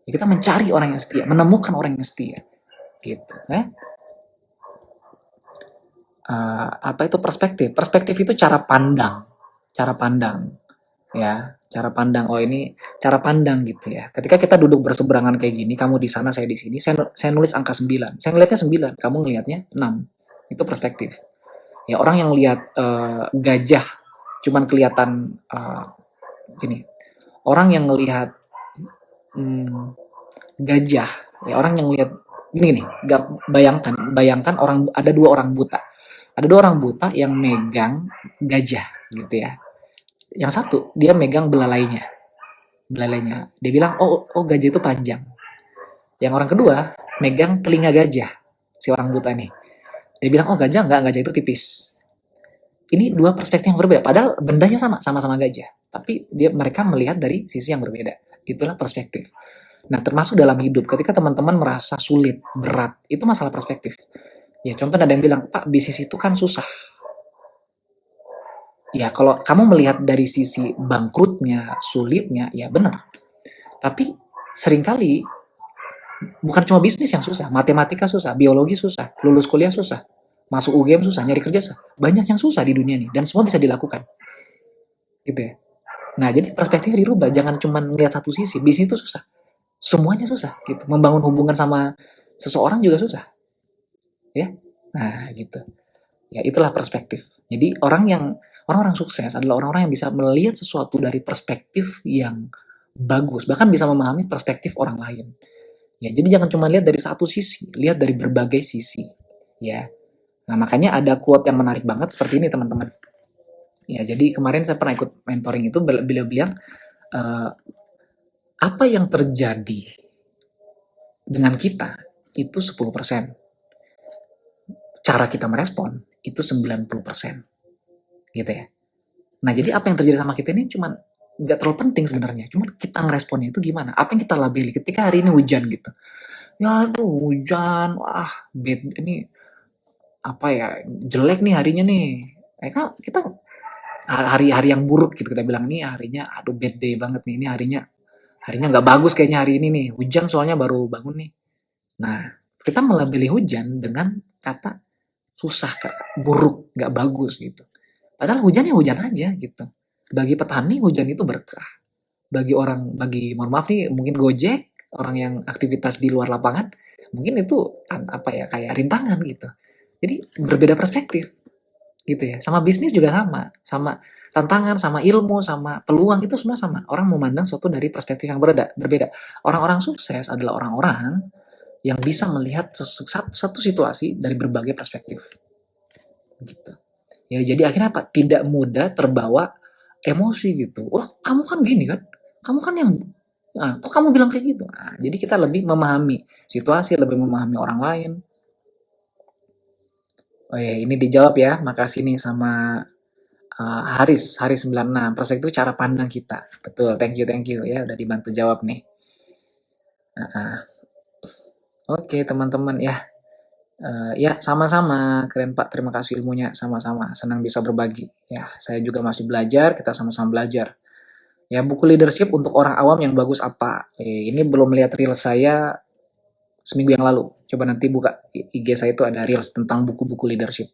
Ya, kita mencari orang yang setia, menemukan orang yang setia. Gitu, apa itu perspektif? Perspektif itu cara pandang. cara pandang. Ya, cara pandang. Oh, ini cara pandang gitu ya. Ketika kita duduk berseberangan kayak gini, kamu di sana, saya di sini, saya nulis angka 9. Saya ngelihatnya 9, kamu ngelihatnya 6. Itu perspektif. Ya, orang yang lihat gajah cuman kelihatan gini. Orang yang ngelihat gajah, ya orang yang lihat gini nih, bayangkan ada dua orang buta. Ada dua orang buta yang megang gajah gitu ya. Yang satu dia megang belalainya. Dia bilang, "Oh, gajah itu panjang." Yang orang kedua megang telinga gajah. Si orang buta nih. Dia bilang, "Oh, gajah enggak, gajah itu tipis." Ini dua perspektif yang berbeda. Padahal bendanya sama-sama gajah. Tapi mereka melihat dari sisi yang berbeda. Itulah perspektif. Nah, termasuk dalam hidup, ketika teman-teman merasa sulit, berat, itu masalah perspektif. Ya, contoh ada yang bilang, "Pak, bisnis itu kan susah." Ya, kalau kamu melihat dari sisi bangkrutnya, sulitnya, ya benar. Tapi seringkali bukan cuma bisnis yang susah, matematika susah, biologi susah, lulus kuliah susah, masuk UGM susah, nyari kerja susah. Banyak yang susah di dunia ini, dan semua bisa dilakukan. Gitu ya. Nah, jadi perspektif dirubah, jangan cuma melihat satu sisi. Bisnis itu susah. Semuanya susah gitu. Membangun hubungan sama seseorang juga susah. Ya. Nah, gitu. Ya, itulah perspektif. Jadi orang-orang sukses adalah orang-orang yang bisa melihat sesuatu dari perspektif yang bagus, bahkan bisa memahami perspektif orang lain. Ya, jadi jangan cuma lihat dari satu sisi, lihat dari berbagai sisi. Ya. Nah, makanya ada quote yang menarik banget seperti ini, teman-teman. Ya, jadi kemarin saya pernah ikut mentoring itu, beliau bilang, apa yang terjadi dengan kita itu 10%. Cara kita merespon itu 90%. Gitu ya. Nah, jadi apa yang terjadi sama kita ini cuman nggak terlalu penting sebenarnya. Cuman kita ngeresponnya itu gimana? Apa yang kita labeli ketika hari ini hujan gitu. Ya aduh, hujan, wah, bad ini apa ya, jelek nih harinya nih. Kita hari-hari yang buruk gitu, kita bilang nih harinya aduh bad day banget nih, ini harinya nggak bagus kayaknya hari ini nih. Hujan soalnya baru bangun nih. Nah, kita melabeli hujan dengan kata susah, buruk, nggak bagus gitu. Padahal hujan ya hujan aja gitu. Bagi petani hujan itu berkah. Mohon maaf nih, mungkin Gojek, orang yang aktivitas di luar lapangan, mungkin itu apa ya, kayak rintangan gitu. Jadi berbeda perspektif gitu ya. Sama bisnis juga sama tantangan, sama ilmu, sama peluang itu semua sama. Orang memandang sesuatu dari perspektif yang berbeda. Orang-orang sukses adalah orang-orang yang bisa melihat satu situasi dari berbagai perspektif. Gitu. Ya, jadi akhirnya apa? Tidak mudah terbawa emosi gitu. "Wah, kamu kan gini kan? Kamu kan yang kok kamu bilang kayak gitu?" Nah, jadi kita lebih memahami situasi, lebih memahami orang lain. Oh ya, ini dijawab ya. Makasih nih sama Haris 96. Perspektif itu cara pandang kita. Betul, thank you ya udah dibantu jawab nih. Oke, teman-teman ya. Ya, sama-sama. Keren Pak, terima kasih ilmunya. Sama-sama, senang bisa berbagi. Ya, saya juga masih belajar, kita sama-sama belajar. Ya, buku leadership untuk orang awam yang bagus apa? Ini belum lihat reels saya seminggu yang lalu. Coba nanti buka IG saya, itu ada reels tentang buku-buku leadership.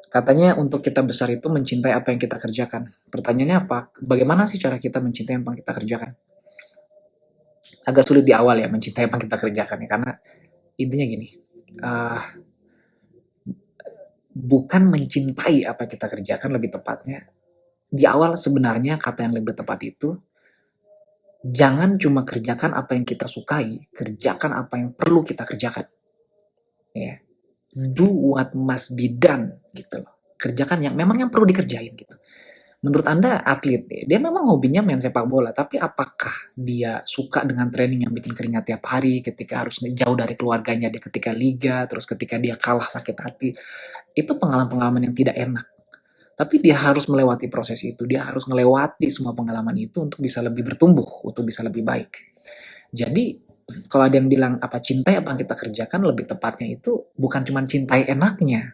Katanya untuk kita besar itu mencintai apa yang kita kerjakan. Pertanyaannya apa? Bagaimana sih cara kita mencintai apa yang kita kerjakan? Agak sulit di awal ya mencintai apa yang kita kerjakan ya, karena intinya gini, bukan mencintai apa yang kita kerjakan, lebih tepatnya di awal sebenarnya kata yang lebih tepat itu, jangan cuma kerjakan apa yang kita sukai, kerjakan apa yang perlu kita kerjakan. Ya. Do what must be done gitu loh. Kerjakan yang memang yang perlu dikerjain gitu. Menurut Anda atlet, dia memang hobinya main sepak bola, tapi apakah dia suka dengan training yang bikin keringat tiap hari, ketika harus jauh dari keluarganya, dia ketika liga, terus ketika dia kalah sakit hati, itu pengalaman-pengalaman yang tidak enak. Tapi dia harus melewati proses itu, dia harus melewati semua pengalaman itu untuk bisa lebih bertumbuh, untuk bisa lebih baik. Jadi, kalau ada yang bilang apa cintai apa yang kita kerjakan, lebih tepatnya itu bukan cuma cintai enaknya,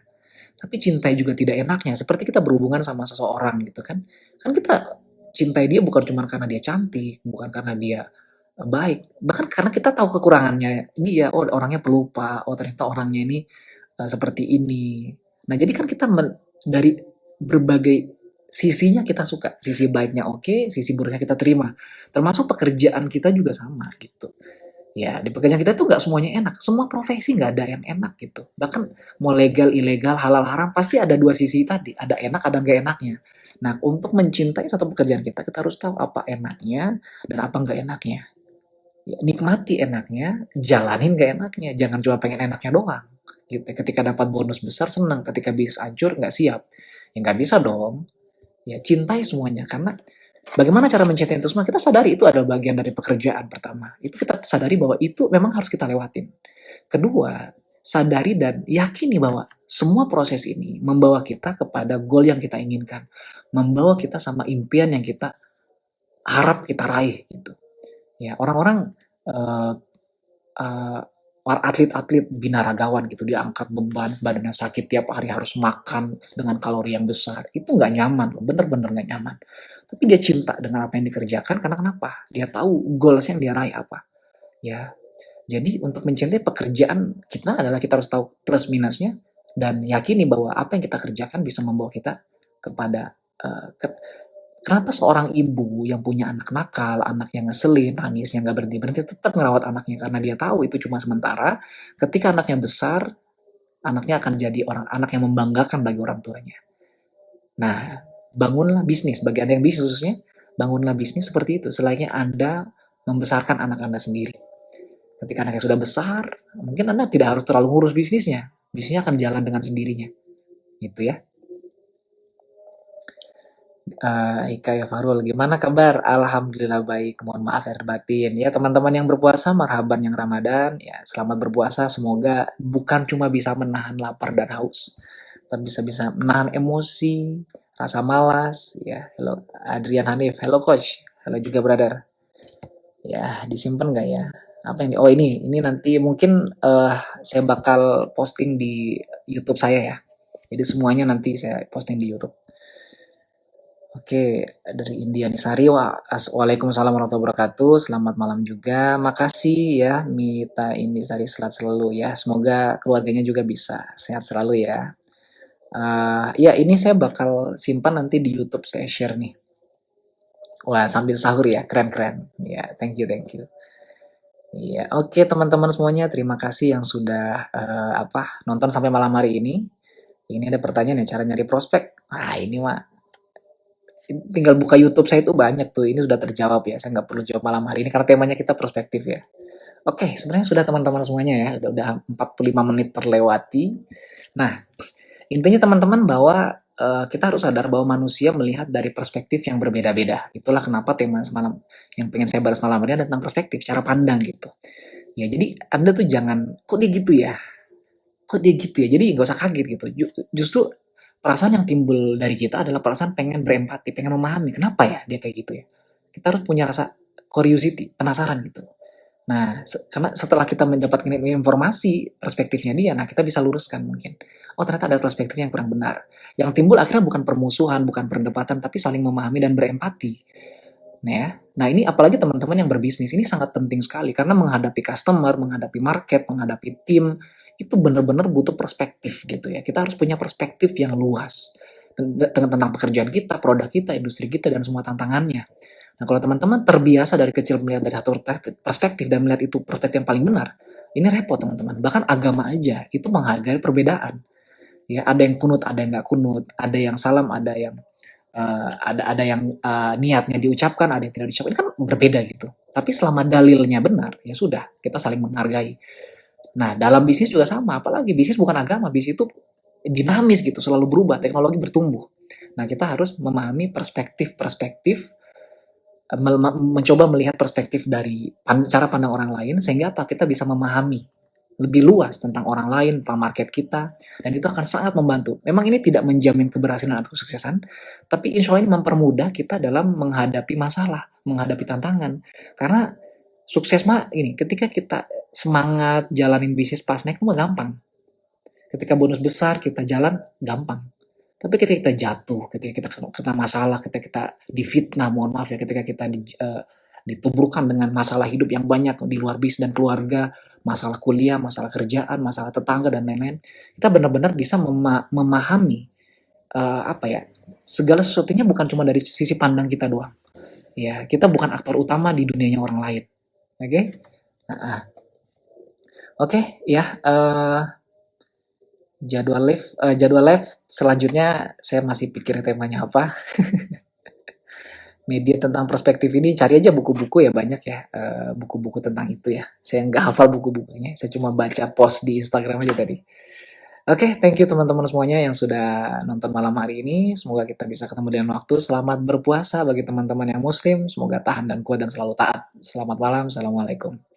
tapi cintai juga tidak enaknya. Seperti kita berhubungan sama seseorang gitu kan. Kan kita cintai dia bukan cuma karena dia cantik, bukan karena dia baik, bahkan karena kita tahu kekurangannya dia. Oh, orangnya pelupa, oh ternyata orangnya ini seperti ini. Nah, jadi kan kita dari berbagai sisinya kita suka, sisi baiknya oke, sisi buruknya kita terima. Termasuk pekerjaan kita juga sama gitu. Ya, di pekerjaan kita tuh nggak semuanya enak. Semua profesi nggak ada yang enak gitu. Bahkan mau legal, ilegal, halal, haram, pasti ada dua sisi tadi. Ada enak, ada nggak enaknya. Nah, untuk mencintai satu pekerjaan kita harus tahu apa enaknya dan apa nggak enaknya. Ya, nikmati enaknya, jalanin nggak enaknya. Jangan cuma pengen enaknya doang. Gitu. Ketika dapat bonus besar, senang. Ketika bisnis hancur, nggak siap. Ya nggak bisa dong. Ya, cintai semuanya. Karena bagaimana cara mencintai itu semua? Kita sadari itu adalah bagian dari pekerjaan pertama. Itu kita sadari bahwa itu memang harus kita lewatin. Kedua, sadari dan yakini bahwa semua proses ini membawa kita kepada goal yang kita inginkan. Membawa kita sama impian yang kita harap kita raih gitu. Ya, orang-orang uh, uh, atlet-atlet binaragawan gitu, dia angkat beban, badannya sakit tiap hari harus makan dengan kalori yang besar. Itu nggak nyaman, bener-bener nggak nyaman. Tapi dia cinta dengan apa yang dikerjakan karena kenapa? Dia tahu goals yang dia raih apa. Ya, jadi untuk mencintai pekerjaan kita adalah kita harus tahu plus minusnya dan yakini bahwa apa yang kita kerjakan bisa membawa kita kepada kenapa seorang ibu yang punya anak nakal, anak yang ngeselin, nangis yang nggak berhenti-berhenti tetap merawat anaknya karena dia tahu itu cuma sementara. Ketika anaknya besar, anaknya akan jadi anak yang membanggakan bagi orang tuanya. Nah, bangunlah bisnis bagi Anda yang bisnis khususnya, bangunlah bisnis seperti itu. Selainnya Anda membesarkan anak Anda sendiri. Ketika anaknya sudah besar, mungkin Anda tidak harus terlalu ngurus bisnisnya. Bisnisnya akan jalan dengan sendirinya. Gitu ya. Ika ya Farul, gimana kabar? Alhamdulillah baik, mohon maaf lahir batin. Ya teman-teman yang berpuasa, marhaban yang Ramadan, ya selamat berpuasa. Semoga bukan cuma bisa menahan lapar dan haus, tapi bisa menahan emosi, rasa malas. Ya, hello Adrian Hanif, hello coach, hello juga brother. Ya disimpan nggak ya? Apa ini? Oh ini nanti mungkin saya bakal posting di YouTube saya ya. Jadi semuanya nanti saya posting di YouTube. Oke, dari India nih Sari. Waalaikumsalam warahmatullahi wabarakatuh. Selamat malam juga. Makasih ya Mita ini Sari, sehat selalu ya. Semoga keluarganya juga bisa sehat selalu ya. Ya ini saya bakal simpan nanti di YouTube, saya share nih. Wah, sambil sahur ya, keren-keren. Ya, thank you, thank you. Iya, oke teman-teman semuanya, terima kasih yang sudah nonton sampai malam hari ini. Ini ada pertanyaan ya, cara nyari prospek. Ini mah tinggal buka YouTube saya itu banyak tuh. Ini sudah terjawab ya. Saya nggak perlu jawab malam hari ini karena temanya kita perspektif ya. Oke, sebenarnya sudah teman-teman semuanya ya. Udah 45 menit terlewati. Nah, intinya teman-teman bahwa kita harus sadar bahwa manusia melihat dari perspektif yang berbeda-beda. Itulah kenapa tema semalam yang pengen saya bahas malam ini adalah tentang perspektif, cara pandang gitu. Ya, jadi Anda tuh jangan, kok dia gitu ya? Kok dia gitu ya? Jadi nggak usah kaget gitu. Justru perasaan yang timbul dari kita adalah perasaan pengen berempati, pengen memahami kenapa ya dia kayak gitu ya. Kita harus punya rasa curiosity, penasaran gitu. Nah, karena setelah kita mendapatkan informasi perspektifnya dia, nah kita bisa luruskan mungkin. Oh ternyata ada perspektif yang kurang benar. Yang timbul akhirnya bukan permusuhan, bukan perdebatan, tapi saling memahami dan berempati. Nah, ya. Nah ini apalagi teman-teman yang berbisnis, ini sangat penting sekali karena menghadapi customer, menghadapi market, menghadapi tim, itu benar-benar butuh perspektif gitu ya. Kita harus punya perspektif yang luas tentang pekerjaan kita, produk kita, industri kita, dan semua tantangannya. Nah, kalau teman-teman terbiasa dari kecil melihat dari satu perspektif dan melihat itu perspektif yang paling benar, ini repot teman-teman. Bahkan agama aja itu menghargai perbedaan. Ya, ada yang kunut, ada yang nggak kunut, ada yang salam, ada yang ada yang niatnya diucapkan, ada yang tidak diucapkan. Ini kan berbeda gitu. Tapi selama dalilnya benar, ya sudah, kita saling menghargai. Nah, dalam bisnis juga sama, apalagi bisnis bukan agama, bisnis itu dinamis gitu, selalu berubah, teknologi bertumbuh. Nah, kita harus memahami perspektif-perspektif, mencoba melihat perspektif dari cara pandang orang lain, sehingga apa? Kita bisa memahami lebih luas tentang orang lain, tentang market kita, dan itu akan sangat membantu. Memang ini tidak menjamin keberhasilan atau kesuksesan, tapi insya Allah ini mempermudah kita dalam menghadapi masalah, menghadapi tantangan. Karena sukses mah ini, ketika kita semangat jalanin bisnis pas naik mah gampang. Ketika bonus besar kita jalan gampang. Tapi ketika kita jatuh, ketika kita kena masalah, ketika kita difitnah, mohon maaf ya, ketika kita dituburkan dengan masalah hidup yang banyak di luar bisnis dan keluarga, masalah kuliah, masalah kerjaan, masalah tetangga dan lain-lain, kita benar-benar bisa memahami segala sesuatunya bukan cuma dari sisi pandang kita doang. Ya, kita bukan aktor utama di dunianya orang lain. Oke? Okay? Nah, oke, ya. Jadwal live selanjutnya saya masih pikir temanya apa. Media tentang perspektif ini cari aja buku-buku ya, banyak ya, buku-buku tentang itu ya. Saya nggak hafal buku-bukunya, saya cuma baca post di Instagram aja tadi. Oke, thank you teman-teman semuanya yang sudah nonton malam hari ini. Semoga kita bisa ketemu di lain waktu. Selamat berpuasa bagi teman-teman yang muslim. Semoga tahan dan kuat dan selalu taat. Selamat malam. Assalamualaikum.